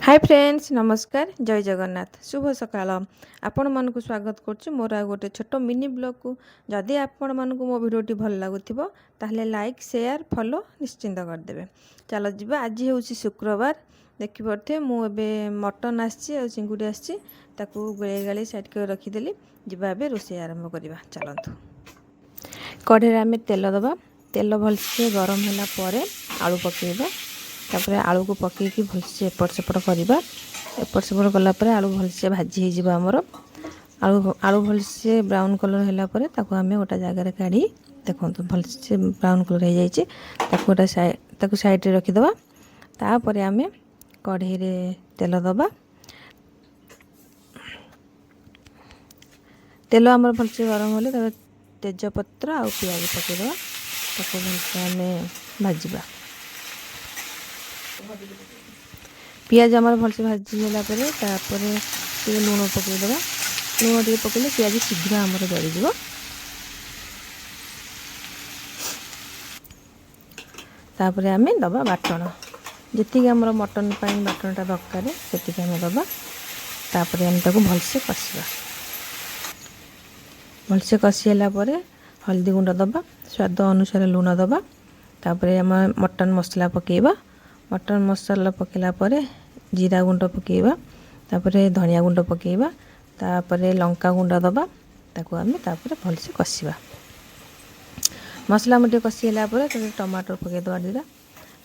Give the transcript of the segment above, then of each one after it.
Hi friends नमस्कार जय जगन्नाथ शुभ सकाल आपण मन को स्वागत करछु मोर आ गोटे छोट मिनी ब्लॉग को जदि आपण मन को मो वीडियोटी भल लागुथिबो ताहले लाइक शेयर फॉलो निश्चिंत कर देबे। चलो जिबा आज होउची शुक्रवार देखि परथे मु एबे मटन आछि आ चिंगुडी आछि ताकू गळे गळे साइड के रखी देली जिबा एबे रोसे आरंभ करबा। चलंतु कढ़े रे हमें तेल दबा तेल भलसे गरम होला परे आलू पकेबा तापर आलू को पकईकि भलसे एपट सेपट करवा एपट सेपट कलापर आलू भलसे भाजी हो आमर आलू भलसे ब्राउन कलर है आम गोटे जगार काढ़ी देखो भलसे ब्राउन कलर हो जाए साइड रे रखीदे तापर आम कढ़ई रे तेल दबा तेल आमर भलसे गरम होले तेजपत्र आ पियाज पकईदे भलसे आम भाजवा पियाज आमर भलसे भाजी होला लुण पकईदे लुण टे पकईले पियाज शीघ्र आमर जड़ीज तापर आम दबा बाटण जी आमर मटन बाटणटा दरकार से आम दबा तापर आम ताको भलसे कषा भलसे कषिला हल्दी गुंड दबा स्वाद अनुसार लुण दबा तापर आम मटन मसला पकेबा मटन मसाला पकेला परे जीरा गुंड पकेबा तापरे धनिया गुंड पकेबा तापरे लंका गुंड दबा ताको आम तापरे भलसे कषिबा मसला मुटे कषिला परे टमाटर पकेदबा दीटा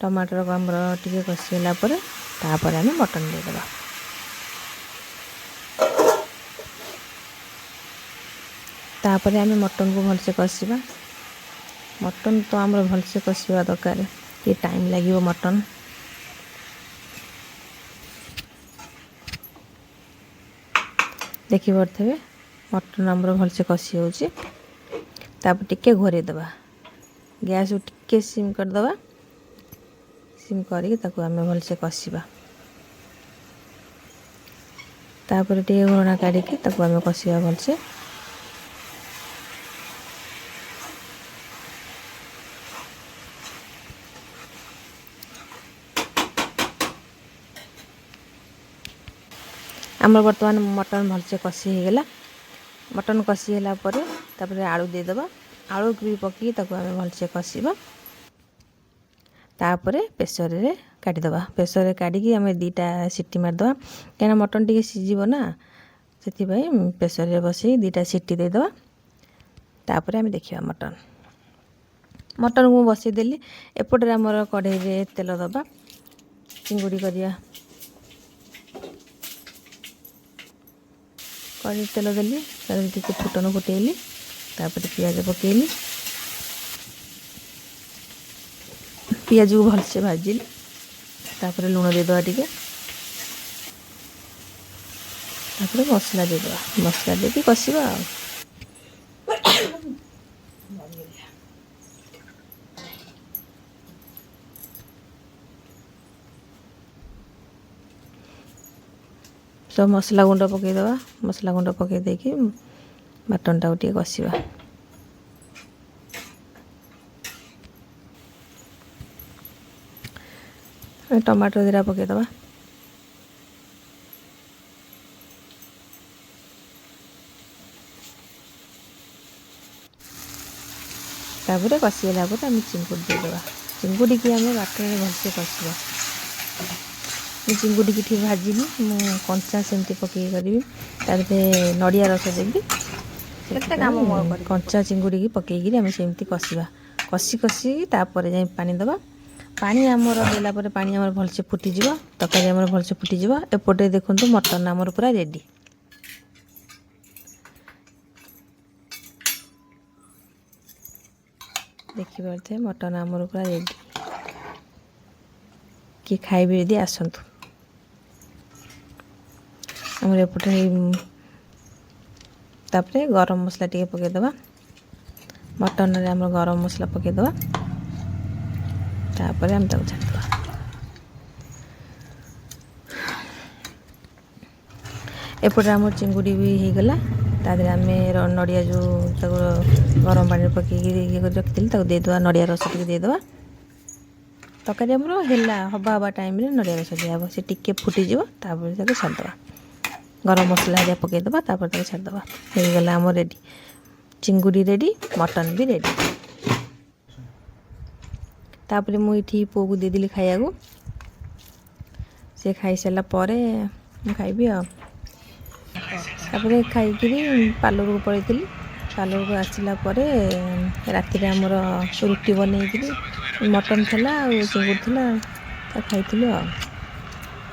टमाटर को आमर टिके कषिला परे तापरे आम मटन देदबा तापरे आम मटन को भलसे कषिबा मटन तो आमर भलसे कषिबा दरकार ये टाइम लागिवो मटन देखी पारे मटन आमर भलसे कषि होपर टिके घोरे दबा गैस टिके सिम करदबा सिम करके ताकू आम भलसे कषिबा तापर टिके घोरणा काढ़ी ताकू आम कषिबा भलसे आमर बर्तमान मटन भलसे कषि होगला मटन कषि होला परे तापर आलू देदबा आलू को भी पकई ताको आम भलसे कषिबा तापर प्रेसर रे काटिदबा प्रेसर रे काटिकी आम दीटा सीटी मारदबा कहीं मटन टिके सीझिबो ना से प्रेसर रे बसई दीटा सीटी देदबा तापर आम देखिबा मटन मटन को बसई देली एपटे आमर कढ़ई रे तेल दबा चिंगुड़ी करिया कढ़ी तेल देली टिके फुटन फुटेली तापर पियाज पकेली पियाज को भलसे भाजिली तापर लुण देदबा टिके तापर मसला देदबा मसला देके कषिबा सब मसला गुंड पकईदबा मसला गुंड पकई देकी मटन टाको टिके कषिबा टमाटर दीटा पकईदबा तापर कषिगला आम चिंगुड़ी देदबा चिंगुड़ी की आम बाटन भलसे कषिबा चिंगुड़ी की ठीक भाजिनी मु कंचा सेमती पकई करी तारे नड़िया रस देवी कंचा चिंगुड़ी की पकईकि आम सेमती कषिबा कषि कषि तापर जाई पानी दबा पानी आमर देला परे पानी आमर भलसे फुटीजिबा तरकारी आमर भलसे फुटीजिबा एपटे देखंतु मटन आमर पूरा रेडी देखि पारथे मटन आमर पूरा रेडी कि खाइबे यदि आसंतु आमर एपटे तापरे गरम मसला टिके पकईदबा मटन रे आमर गरम मसला पकईदबा तापर आम ताको छाड़ीदबा एपटे आमर चिंगुड़ी भी होगला तादे आम नड़िया जो गरम पानी पकईकि ये रखी देदबा नड़िया रस टिके देदबा ତରକାରୀ ଆମର ହେଲା ହବା ଟାଇମ୍ରେ ନଡ଼ିଆ ରସ ଦିଆହେବ। ସେ ଟିକେ ଫୁଟିଯିବ ତାପରେ ତାକୁ ଛାଡ଼ିଦେବା। ଗରମ ମସଲା ହେରିକା ପକାଇଦେବା ତାପରେ ତାକୁ ଛାଡ଼ିଦେବା। ହେଇଗଲା ଆମ ରେଡ଼ି, ଚିଙ୍ଗୁଡ଼ି ରେଡ଼ି, ମଟନ୍ ବି ରେଡ଼ି। ତାପରେ ମୁଁ ଏଇଠି ପୁଅକୁ ଦେଇଦେଲି ଖାଇବାକୁ। ସେ ଖାଇସାରିଲା ପରେ ମୁଁ ଖାଇବି ଆଉ। ତାପରେ ଖାଇକିରି ପାର୍ଲରକୁ ପଳେଇଥିଲି। ପାର୍ଲରକୁ ଆସିଲା ପରେ ରାତିରେ ଆମର ରୁଟି ବନେଇକିରି ମଟନ୍ ଥିଲା ଆଉ ଚିଙ୍ଗୁଡ଼ି ଥିଲା, ତାକୁ ଖାଇଥିଲୁ ଆଉ।